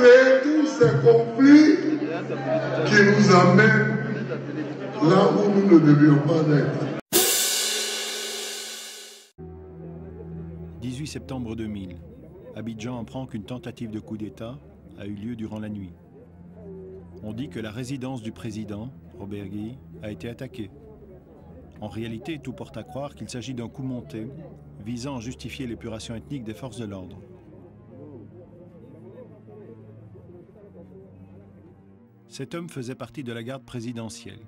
créé tous ces conflits qui nous amènent là où nous ne devions pas être. 18 septembre 2000. Abidjan apprend qu'une tentative de coup d'État a eu lieu durant la nuit. On dit que la résidence du président, Robert Guy, a été attaquée. En réalité, tout porte à croire qu'il s'agit d'un coup monté visant à justifier l'épuration ethnique des forces de l'ordre. Cet homme faisait partie de la garde présidentielle.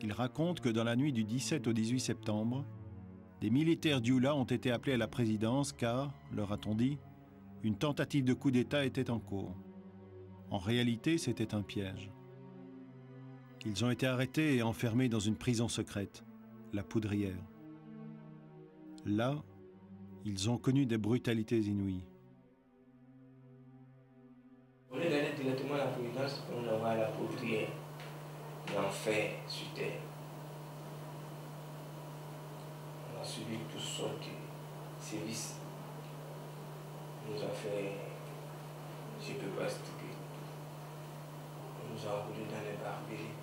Il raconte que dans la nuit du 17 au 18 septembre, des militaires Dioula ont été appelés à la présidence car, leur a-t-on dit, une tentative de coup d'État était en cours. En réalité, c'était un piège. Ils ont été arrêtés et enfermés dans une prison secrète, la Poudrière. Là, ils ont connu des brutalités inouïes. On est allé directement à la présidence, on envoie à la Poudrière, l'enfer sur terre. On a suivi toutes sortes de services. On nous a fait, je ne peux pas expliquer. On nous a enroulés dans les barberies,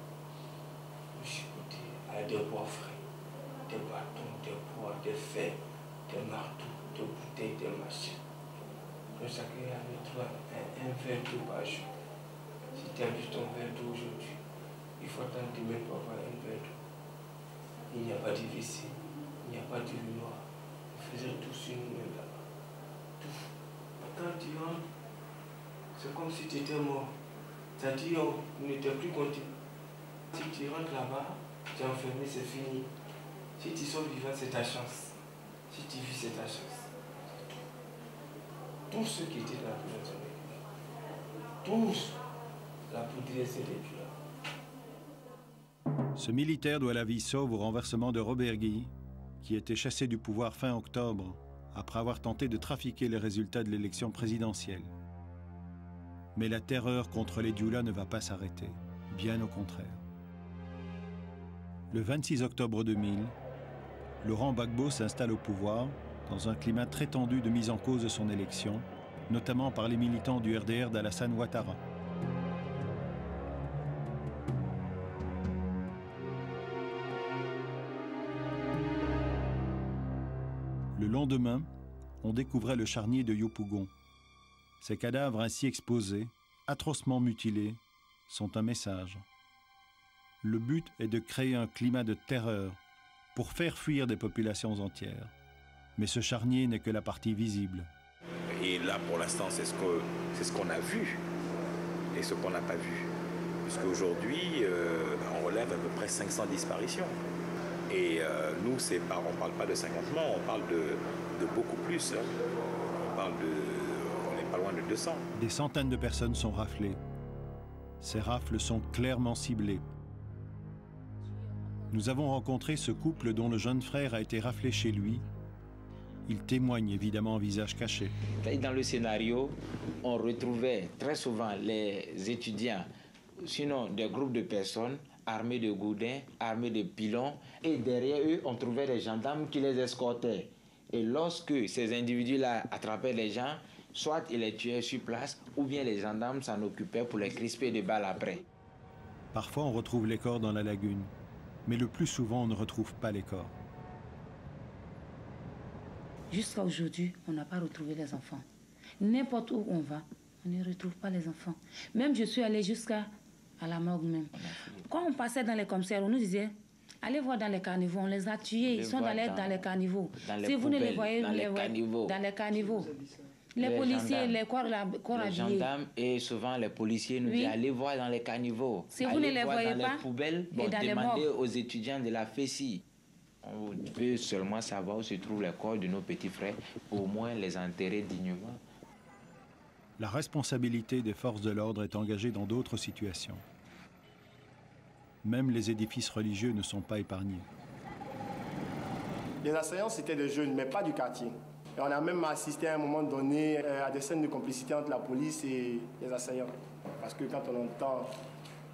nous chicotés avec des bois frais, des bâtons, des poids, des fers, des marteaux, des bouteilles, des machines. Donc chacun avait un verre d'eau par jour. Si tu as bu ton verre d'eau aujourd'hui, il faut attendre demain pour avoir un verre d'eau. Il n'y a pas de WC, il n'y a pas de noir. On faisait tout sur nous-mêmes là-bas. Tout. Quand tu rentres, c'est comme si tu étais mort. C'est-à-dire, on n'était plus compté. Si tu rentres là-bas, tu es enfermé, c'est fini. Si tu sors vivant, c'est ta chance. Si tu vis, c'est ta chance. Tous ceux qui étaient dans la prison, tous, la Poudrière, c'était plus là. Ce militaire doit la vie sauve au renversement de Robert Guy, qui était chassé du pouvoir fin octobre, après avoir tenté de trafiquer les résultats de l'élection présidentielle. Mais la terreur contre les Dioula ne va pas s'arrêter, bien au contraire. Le 26 octobre 2000, Laurent Gbagbo s'installe au pouvoir dans un climat très tendu de mise en cause de son élection, notamment par les militants du RDR d'Alassane Ouattara. Le lendemain, on découvrait le charnier de Yopougon. Ces cadavres ainsi exposés, atrocement mutilés, sont un message. Le but est de créer un climat de terreur pour faire fuir des populations entières. Mais ce charnier n'est que la partie visible. Et là, pour l'instant, c'est ce qu'on a vu et ce qu'on n'a pas vu. Puisqu'aujourd'hui, on relève à peu près 500 disparitions. Et nous, on ne parle pas de 50 morts, on parle de beaucoup plus. On n'est pas loin de 200. Des centaines de personnes sont raflées. Ces rafles sont clairement ciblées. Nous avons rencontré ce couple dont le jeune frère a été raflé chez lui. Il témoigne évidemment en visage caché. Dans le scénario, on retrouvait très souvent les étudiants, sinon des groupes de personnes armés de gourdins, armés de pilons. Et derrière eux, on trouvait des gendarmes qui les escortaient. Et lorsque ces individus-là attrapaient les gens, soit ils les tuaient sur place, ou bien les gendarmes s'en occupaient pour les crisper de balles après. Parfois, on retrouve les corps dans la lagune. Mais le plus souvent, on ne retrouve pas les corps. Jusqu'à aujourd'hui, on n'a pas retrouvé les enfants. N'importe où on va, on ne retrouve pas les enfants. Même je suis allée jusqu'à la morgue même. Quand on passait dans les commissariats, on nous disait, allez voir dans les caniveaux, on les a tués, ils sont dans les caniveaux. Si vous ne les voyez, dans les caniveaux. Les policiers, les corps habillés. Les gendarmes et souvent les policiers nous disent, allez voir dans les caniveaux. Si vous ne les voyez dans pas, les poubelles, demandez aux étudiants de la FESI. On peut seulement savoir où se trouvent les corps de nos petits frères, au moins les enterrer dignement. La responsabilité des forces de l'ordre est engagée dans d'autres situations. Même les édifices religieux ne sont pas épargnés. Les assaillants, c'était des jeunes, mais pas du quartier. Et on a même assisté à un moment donné à des scènes de complicité entre la police et les assaillants. Parce que quand on entend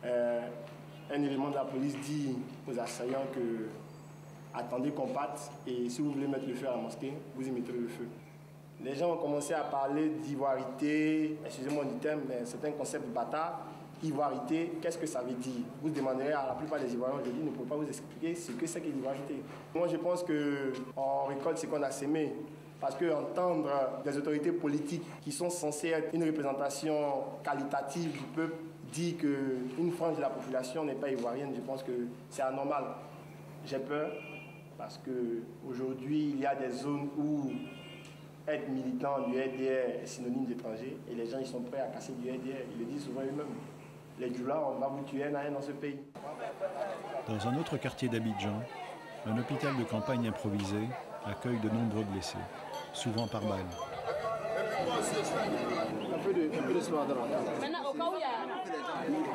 un élément de la police dire aux assaillants que attendez qu'on parte et si vous voulez mettre le feu à la mosquée, vous y mettrez le feu. Les gens ont commencé à parler d'ivoirité, excusez-moi du terme, mais c'est un concept bâtard. Ivoirité, qu'est-ce que ça veut dire? Vous demanderez à la plupart des Ivoiriens aujourd'hui, ne pouvez pas vous expliquer ce que c'est que l'ivoirité. Moi, je pense qu'on récolte ce qu'on a sémé. Parce qu'entendre des autorités politiques qui sont censées être une représentation qualitative du peuple dire qu'une frange de la population n'est pas ivoirienne, je pense que c'est anormal. J'ai peur parce qu'aujourd'hui, il y a des zones où être militant du RDR est synonyme d'étranger et les gens ils sont prêts à casser du RDR. Ils le disent souvent eux-mêmes. Les Djoula, on va vous tuer un à un dans ce pays. Dans un autre quartier d'Abidjan, un hôpital de campagne improvisé accueille de nombreux blessés, souvent par balle.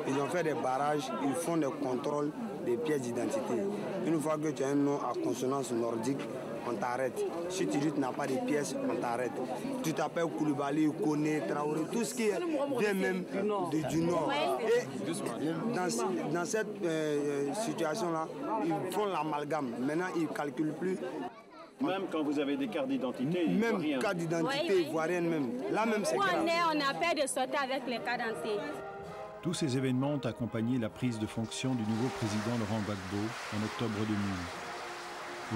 Ils ont fait des barrages, ils font des contrôles des pièces d'identité. Une fois que tu as un nom à consonance nordique, on t'arrête. Si tu dis que tu n'as pas de pièces, on t'arrête. Tu t'appelles Koulibaly, Koné, Traoré, tout ce qui vient même du Nord. Et dans cette situation-là, ils font l'amalgame. Maintenant, ils ne calculent plus. Même quand vous avez des cartes d'identité, même carte d'identité ivoirienne même. Là même c'est grave. On a peur de sortir avec les cartes d'identité. Tous ces événements ont accompagné la prise de fonction du nouveau président Laurent Gbagbo en octobre 2000.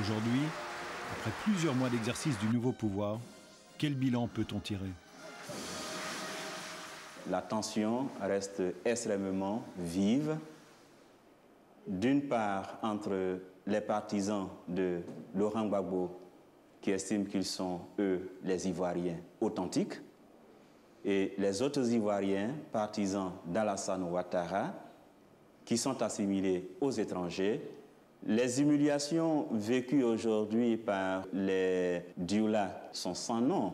Aujourd'hui, après plusieurs mois d'exercice du nouveau pouvoir, quel bilan peut-on tirer? La tension reste extrêmement vive, d'une part entre les partisans de Laurent Gbagbo qui estiment qu'ils sont, eux, les Ivoiriens authentiques, et les autres Ivoiriens partisans d'Alassane Ouattara qui sont assimilés aux étrangers. Les humiliations vécues aujourd'hui par les Dioula sont sans nom.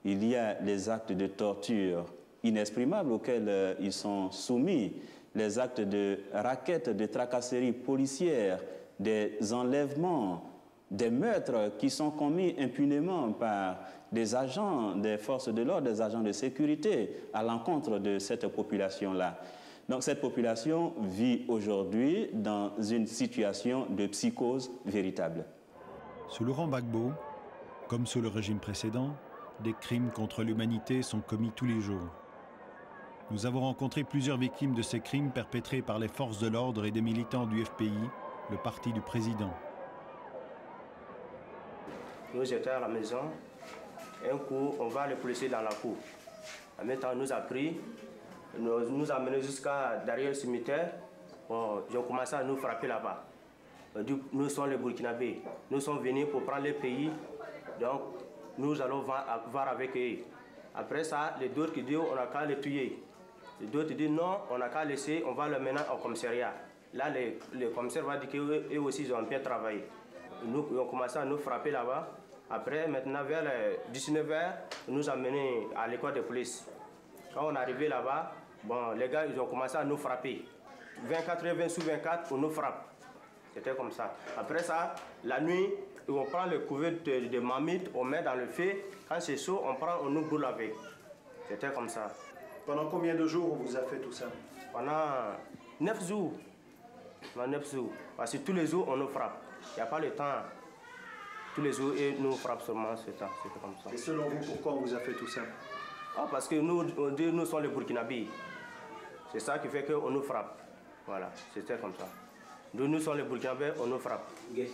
Il y a les actes de torture inexprimables auxquels ils sont soumis, les actes de raquettes, de tracasseries policières, des enlèvements, des meurtres qui sont commis impunément par des agents des forces de l'ordre, des agents de sécurité à l'encontre de cette population-là. Donc cette population vit aujourd'hui dans une situation de psychose véritable. Sous Laurent Gbagbo, comme sous le régime précédent, des crimes contre l'humanité sont commis tous les jours. Nous avons rencontré plusieurs victimes de ces crimes perpétrés par les forces de l'ordre et des militants du FPI, le parti du président. Nous étions à la maison, un coup, on va les policiers dans la cour. En même temps, nous a pris, nous a menés jusqu'à derrière le cimetière. Bon, ils ont commencé à nous frapper là-bas. Nous sommes les Burkinabés. Nous sommes venus pour prendre le pays. Donc, nous allons voir avec eux. Après ça, les d'autres qui disent on n'a qu'à les tuer. Les d'autres disent non, on n'a qu'à laisser, on va le mener au commissariat. Là, le commissaire va dire qu'eux aussi, ils ont bien travaillé. Nous ont commencé à nous frapper là-bas. Après, maintenant, vers les 19h, ils nous ont menés à l'école de police. Quand on est arrivé là-bas, bon, les gars, ils ont commencé à nous frapper. 24 heures, 20 sur 24, on nous frappe. C'était comme ça. Après ça, la nuit, on prend le couvert de marmite, on met dans le feu. Quand c'est chaud, on nous brûle avec. C'était comme ça. Pendant combien de jours on vous a fait tout ça? Pendant 9 jours. Pendant 9 jours. Parce que tous les jours, on nous frappe. Il n'y a pas le temps. Tous les jours, et nous frappe seulement ce temps. C'était comme ça. Et selon vous, pourquoi on vous a fait tout ça? Parce que nous sommes les Burkinabés. C'est ça qui fait qu'on nous frappe. Voilà, c'était comme ça. Nous sommes les Burkinabés, on nous frappe. Ouais,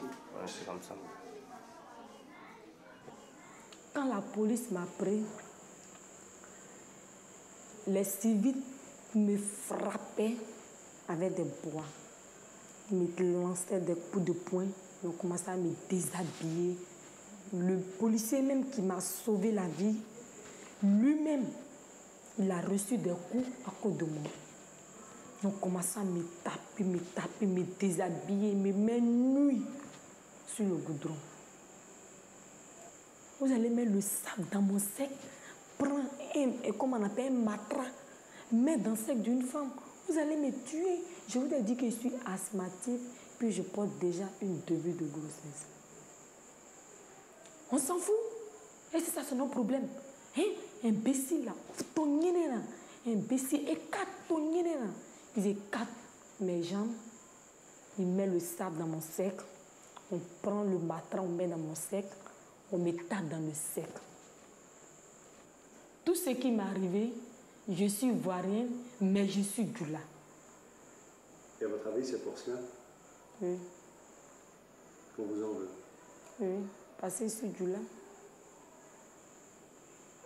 c'est comme ça. Quand la police m'a pris, les civils me frappaient avec des bois. Ils me lançaient des coups de poing. Ils ont commencé à me déshabiller. Le policier même qui m'a sauvé la vie, lui-même, il a reçu des coups à cause de moi. Ils ont commencé à me taper, me déshabiller, me mettre nuit sur le goudron. Vous allez mettre le sac dans mon sac, prendre comment on appelle, un matras, mettre dans le sac d'une femme. Vous allez me tuer. Je vous ai dit que je suis asthmatique, puis je porte déjà une début de grossesse. On s'en fout. Et c'est ça, c'est notre problème. Hein? Imbécile là, imbécile, et 4 tonniers là. Ils écartent mes jambes, ils mettent le sable dans mon sec, on prend le matras, on met dans mon sec, on me tape dans le sec. tout ce qui m'est arrivé, je suis ivoirienne, mais je suis Djoula. Et à votre avis, c'est pour cela Oui. qu'on vous en veut? Oui, parce que je suis Djoula.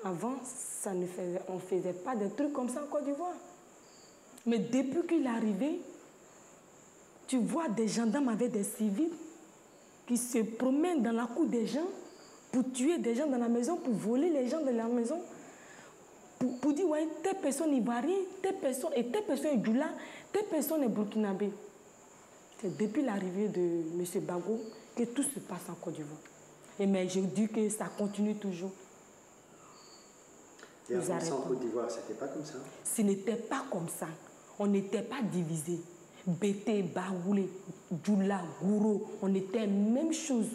Avant, on ne faisait pas des trucs comme ça en Côte d'Ivoire. Mais depuis qu'il est arrivé, tu vois des gendarmes avec des civils qui se promènent dans la cour des gens pour tuer des gens dans la maison, pour voler les gens de la maison, pour dire, ouais, telle personne est ivoirienne, telle personne est Djoula, telle personne est burkinabé. C'est depuis l'arrivée de M. Gbagbo que tout se passe en Côte d'Ivoire. Mais je dis que ça continue toujours. Et avant ça, en Côte d'Ivoire, c'était pas comme ça? Ce n'était pas comme ça. On n'était pas divisés. Bété, Baoulé, Djoula, Gouro, on était la même chose.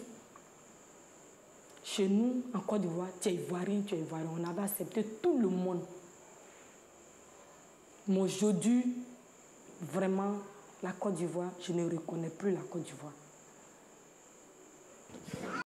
Chez nous, en Côte d'Ivoire, tu es ivoirien, tu es ivoirien. On avait accepté tout le monde. Mais aujourd'hui, vraiment, la Côte d'Ivoire, je ne reconnais plus la Côte d'Ivoire.